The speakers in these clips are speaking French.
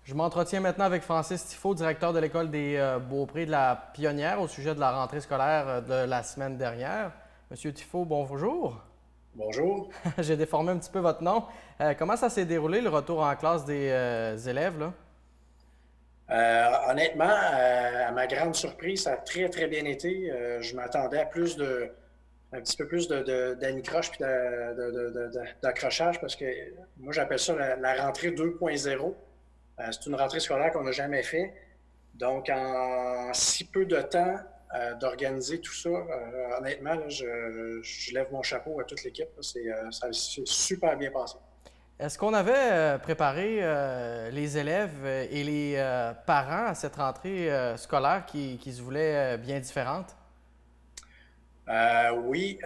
Je m'entretiens maintenant avec Francis Tifo, directeur de l'école des Beaupré de la Pionnière, au sujet de la rentrée scolaire de la semaine dernière. Monsieur Tifo, bonjour. Bonjour. J'ai déformé un petit peu votre nom. Comment ça s'est déroulé, le retour en classe des élèves, là? Honnêtement, à ma grande surprise, ça a très, très bien été. Je m'attendais à un petit peu plus d'anicroche puis d'accrochage parce que moi, j'appelle ça la rentrée 2.0. C'est une rentrée scolaire qu'on n'a jamais fait. Donc, en si peu de temps, d'organiser tout ça, honnêtement, là, je lève mon chapeau à toute l'équipe. Ça s'est super bien passé. Est-ce qu'on avait préparé les élèves et les parents à cette rentrée scolaire qui se voulait bien différente? Oui,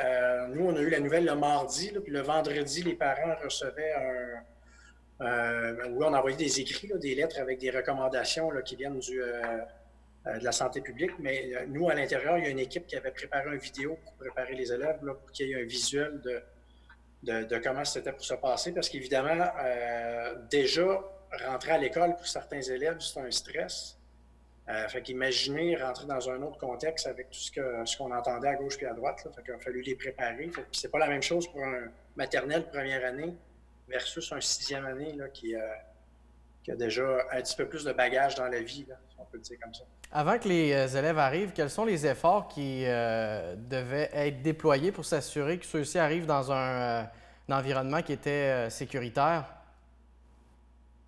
nous, on a eu la nouvelle le mardi, là, puis le vendredi, les parents recevaient oui, on a envoyé des écrits, là, des lettres avec des recommandations là, qui viennent de la santé publique. Mais nous, à l'intérieur, il y a une équipe qui avait préparé une vidéo pour préparer les élèves, là, pour qu'il y ait un visuel de comment c'était pour se passer. Parce qu'évidemment, déjà, rentrer à l'école pour certains élèves, c'est un stress. Fait qu'imaginer rentrer dans un autre contexte avec tout ce qu'on entendait à gauche et à droite. Là, fait qu'il a fallu les préparer. Fait que c'est pas la même chose pour un maternel première année versus un sixième année là, qui a déjà un petit peu plus de bagages dans la vie, là, si on peut le dire comme ça. Avant que les élèves arrivent, quels sont les efforts qui devaient être déployés pour s'assurer que ceux-ci arrivent dans un environnement qui était sécuritaire?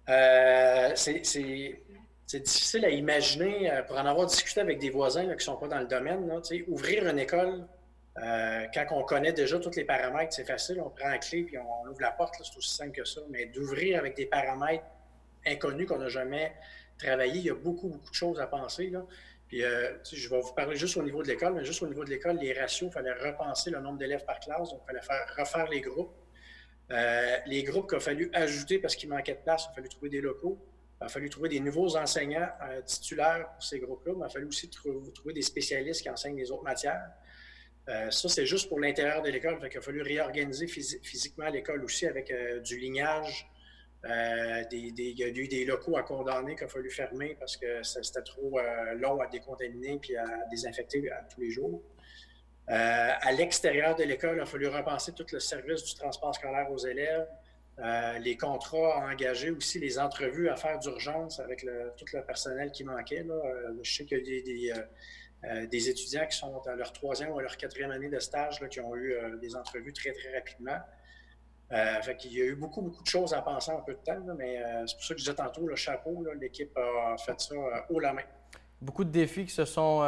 Euh, c'est, c'est, c'est difficile à imaginer, pour en avoir discuté avec des voisins là, qui ne sont pas dans le domaine, là, ouvrir une école quand on connaît déjà tous les paramètres, c'est facile, on prend la clé puis on ouvre la porte, là, c'est aussi simple que ça. Mais d'ouvrir avec des paramètres inconnus qu'on n'a jamais travaillé, il y a beaucoup, beaucoup de choses à penser. Là. Puis, je vais vous parler juste au niveau de l'école, mais juste au niveau de l'école, les ratios, il fallait repenser le nombre d'élèves par classe, donc il fallait refaire les groupes qu'il a fallu ajouter parce qu'il manquait de place, il a fallu trouver des locaux. Il a fallu trouver des nouveaux enseignants titulaires pour ces groupes-là, mais il a fallu aussi trouver des spécialistes qui enseignent les autres matières. Ça, c'est juste pour l'intérieur de l'école. Il a fallu réorganiser physiquement l'école aussi avec du lignage. Il y a eu des locaux à condamner qu'il a fallu fermer parce que c'était trop long à décontaminer et à désinfecter tous les jours. À l'extérieur de l'école, il a fallu repenser tout le service du transport scolaire aux élèves, les contrats à engager, aussi les entrevues à faire d'urgence avec tout le personnel qui manquait. Là. Je sais qu'il y a des étudiants qui sont à leur troisième ou à leur quatrième année de stage là, qui ont eu des entrevues très, très rapidement. Fait qu'il y a eu beaucoup, beaucoup de choses à penser en peu de temps, là, mais c'est pour ça que je disais tantôt, le chapeau, là, l'équipe a fait ça haut la main. Beaucoup de défis qui se sont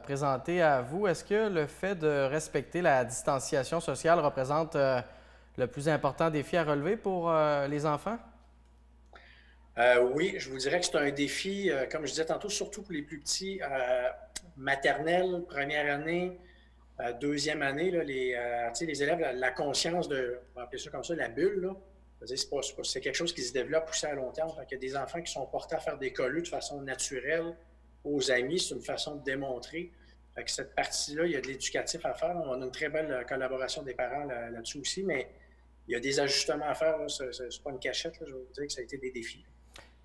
présentés à vous. Est-ce que le fait de respecter la distanciation sociale représente le plus important défi à relever pour les enfants? Oui, je vous dirais que c'est un défi, comme je disais tantôt, surtout pour les plus petits, maternelle, première année, deuxième année, là, les élèves, la conscience de, on va appeler ça comme ça, la bulle, là, c'est quelque chose qui se développe aussi à long terme. Il y a des enfants qui sont portés à faire des colleux de façon naturelle aux amis, c'est une façon de démontrer. Fait que cette partie-là, il y a de l'éducatif à faire. On a une très belle collaboration des parents là-dessus aussi, mais il y a des ajustements à faire. C'est pas une cachette. Là, je vais vous dire que ça a été des défis.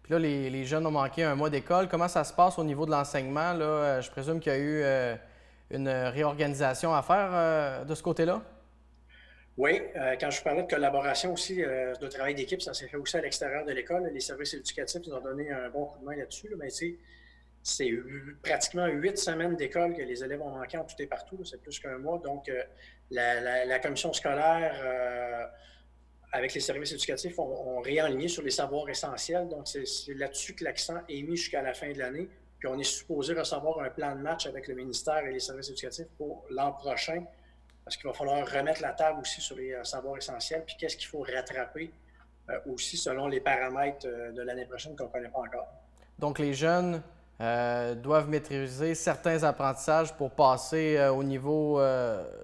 Puis là, les jeunes ont manqué un mois d'école. Comment ça se passe au niveau de l'enseignement? Là? Je présume qu'il y a eu une réorganisation à faire de ce côté-là? Oui, quand je vous parlais de collaboration aussi, de travail d'équipe, ça s'est fait aussi à l'extérieur de l'école. Les services éducatifs nous ont donné un bon coup de main là-dessus. Là, mais c'est pratiquement 8 semaines d'école que les élèves ont manqué en tout et partout. C'est plus qu'un mois. Donc, la commission scolaire, avec les services éducatifs, ont réaligné sur les savoirs essentiels. Donc, c'est là-dessus que l'accent est mis jusqu'à la fin de l'année. Puis, on est supposé recevoir un plan de match avec le ministère et les services éducatifs pour l'an prochain, parce qu'il va falloir remettre la table aussi sur les savoirs essentiels, puis qu'est-ce qu'il faut rattraper aussi selon les paramètres de l'année prochaine qu'on ne connaît pas encore. Donc, les jeunes doivent maîtriser certains apprentissages pour passer au niveau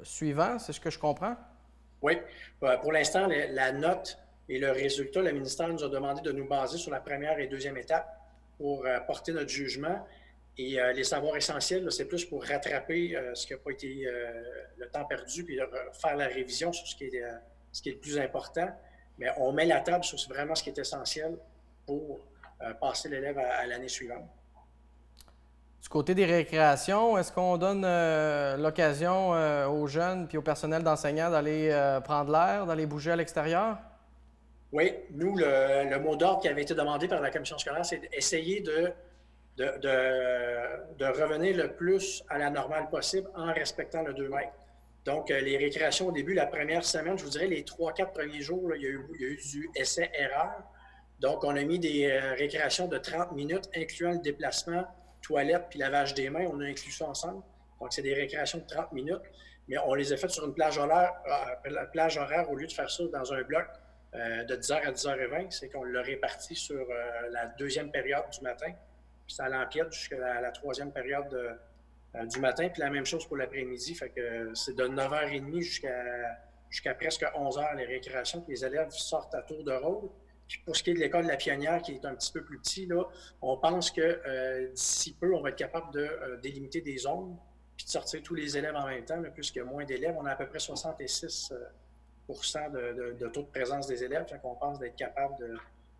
suivant, c'est ce que je comprends? Oui, pour l'instant, la note et le résultat, le ministère nous a demandé de nous baser sur la première et deuxième étape pour porter notre jugement. Et les savoirs essentiels, c'est plus pour rattraper ce qui n'a pas été le temps perdu, puis faire la révision sur ce qui est le plus important. Mais on met la table sur vraiment ce qui est essentiel pour passer l'élève à l'année suivante. Du côté des récréations, est-ce qu'on donne l'occasion aux jeunes puis au personnel d'enseignants d'aller prendre l'air, d'aller bouger à l'extérieur? Oui, nous, le mot d'ordre qui avait été demandé par la commission scolaire, c'est d'essayer de revenir le plus à la normale possible en respectant le 2 mètres. Donc, les récréations au début, la première semaine, je vous dirais les 3-4 premiers jours, là, il y a eu du essai-erreur. Donc, on a mis des récréations de 30 minutes, incluant le déplacement, toilette puis lavage des mains. On a inclus ça ensemble. Donc, c'est des récréations de 30 minutes, mais on les a faites sur une plage horaire au lieu de faire ça dans un bloc de 10h à 10h20. C'est qu'on l'a réparti sur la deuxième période du matin, puis ça l'empiète jusqu'à la troisième période du matin, puis la même chose pour l'après-midi. Fait que c'est de 9h30 jusqu'à presque 11h les récréations, que les élèves sortent à tour de rôle. Puis pour ce qui est de l'école de la Pionnière, qui est un petit peu plus petit, là, on pense que d'ici peu, on va être capable de délimiter des zones puis de sortir tous les élèves en même temps. Mais puisqu'il y a moins d'élèves, on a à peu près 66 de taux de présence des élèves. Fait qu'on pense d'être capable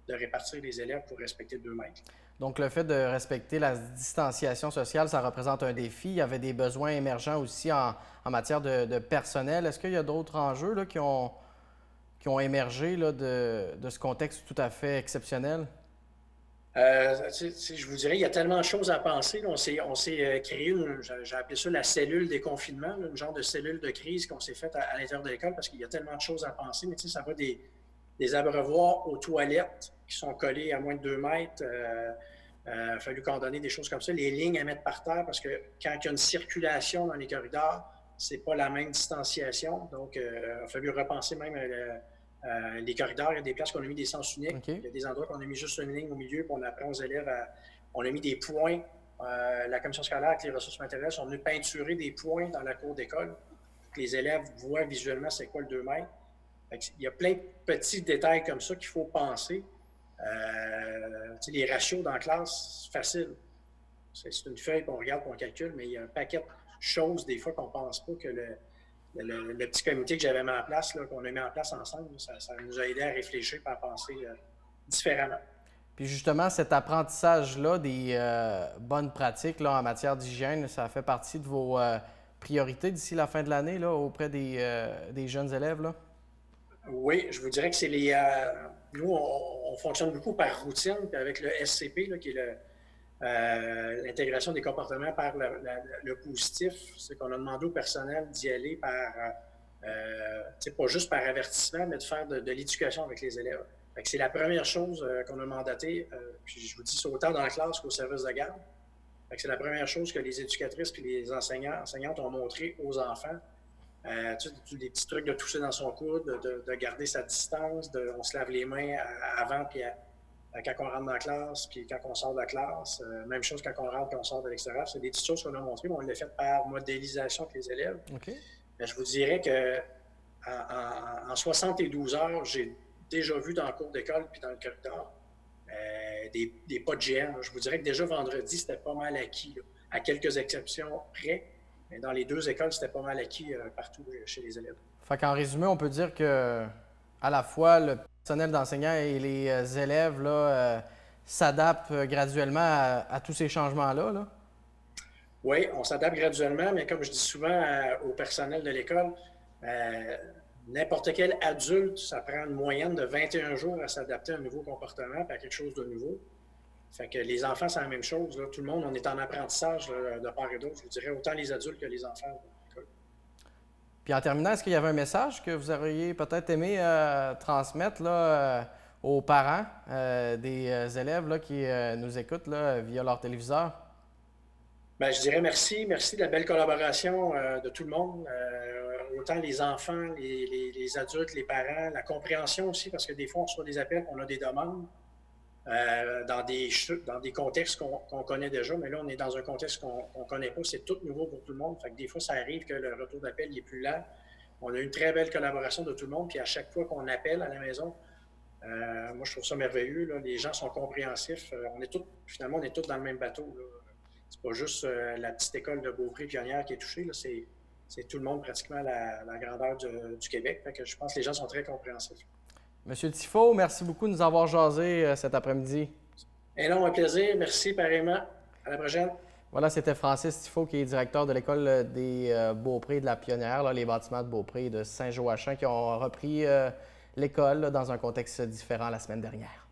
de répartir les élèves pour respecter 2 mètres. Donc, le fait de respecter la distanciation sociale, ça représente un défi. Il y avait des besoins émergents aussi en matière de personnel. Est-ce qu'il y a d'autres enjeux là, qui ont émergé là, de ce contexte tout à fait exceptionnel? Je vous dirais, il y a tellement de choses à penser. On s'est créé, j'ai appelé ça la cellule des confinements, une genre de cellule de crise qu'on s'est faite à l'intérieur de l'école parce qu'il y a tellement de choses à penser. Mais ça va des abreuvoirs aux toilettes qui sont collés à moins de 2 mètres. Il a fallu coordonner des choses comme ça. Les lignes à mettre par terre parce que quand il y a une circulation dans les corridors, c'est pas la même distanciation. Donc, il a fallu repenser même les corridors. Il y a des places qu'on a mis des sens uniques. Okay. Il y a des endroits qu'on a mis juste une ligne au milieu, puis on apprend aux élèves on a mis des points. La commission scolaire avec les ressources matérielles sont venus peinturer des points dans la cour d'école pour que les élèves voient visuellement c'est quoi le 2 mètres. Il y a plein de petits détails comme ça qu'il faut penser. Les ratios dans la classe, c'est facile. C'est une feuille qu'on regarde, qu'on calcule, mais il y a un paquet de choses des fois qu'on ne pense pas que le petit comité que j'avais mis en place, qu'on a mis en place ensemble, ça nous a aidé à réfléchir et à penser différemment. Puis justement, cet apprentissage-là des bonnes pratiques là, en matière d'hygiène, ça fait partie de vos priorités d'ici la fin de l'année auprès des jeunes élèves? Là? Oui, je vous dirais que c'est nous, on fonctionne beaucoup par routine, puis avec le SCP, là, qui est l'intégration des comportements par le positif. C'est qu'on a demandé au personnel d'y aller pas juste par avertissement, mais de faire de l'éducation avec les élèves. C'est la première chose qu'on a mandatée, puis je vous dis, c'est autant dans la classe qu'au service de garde. C'est la première chose que les éducatrices et les enseignantes ont montré aux enfants. Des petits trucs de toucher dans son coude, de garder sa distance, on se lave les mains avant, puis quand on rentre dans la classe, puis quand on sort de la classe. Même chose quand on rentre et on sort de l'extérieur. C'est des petites choses qu'on a montrées, mais on l'a fait par modélisation avec les élèves. Okay. Mais je vous dirais qu'en 72 heures, j'ai déjà vu dans le cours d'école puis dans le corridor des pas de géants. Je vous dirais que déjà vendredi, c'était pas mal acquis, là, à quelques exceptions près. Mais dans les 2 écoles, c'était pas mal acquis partout chez les élèves. Fait qu'en résumé, on peut dire que à la fois le personnel d'enseignants et les élèves s'adaptent graduellement à tous ces changements-là. Là. Oui, on s'adapte graduellement, mais comme je dis souvent au personnel de l'école, n'importe quel adulte, ça prend une moyenne de 21 jours à s'adapter à un nouveau comportement et à quelque chose de nouveau. Fait que les enfants, c'est la même chose. Là. Tout le monde, on est en apprentissage là, de part et d'autre. Je vous dirais autant les adultes que les enfants. Puis en terminant, est-ce qu'il y avait un message que vous auriez peut-être aimé transmettre là, aux parents des élèves là, qui nous écoutent là, via leur téléviseur? Bien, je dirais merci. Merci de la belle collaboration de tout le monde. Autant les enfants, les adultes, les parents, la compréhension aussi, parce que des fois, on reçoit des appels, on a des demandes. Dans des contextes qu'on connaît déjà, mais là, on est dans un contexte qu'on ne connaît pas. C'est tout nouveau pour tout le monde. Fait que des fois, ça arrive que le retour d'appel est plus lent. On a une très belle collaboration de tout le monde. Puis à chaque fois qu'on appelle à la maison, moi, je trouve ça merveilleux. Là. Les gens sont compréhensifs. Finalement, on est tous dans le même bateau. C'est pas juste la petite école de Beaupré-Pionnière qui est touchée. Là. C'est tout le monde, pratiquement, la grandeur du Québec. Fait que je pense que les gens sont très compréhensifs. Monsieur Tifo, merci beaucoup de nous avoir jasé cet après-midi. Et non, un plaisir. Merci, pareillement. À la prochaine. Voilà, c'était Francis Tifo, qui est directeur de l'école des Beaupré de la Pionnière, là, les bâtiments de Beaupré et de Saint-Joachim, qui ont repris l'école dans un contexte différent la semaine dernière.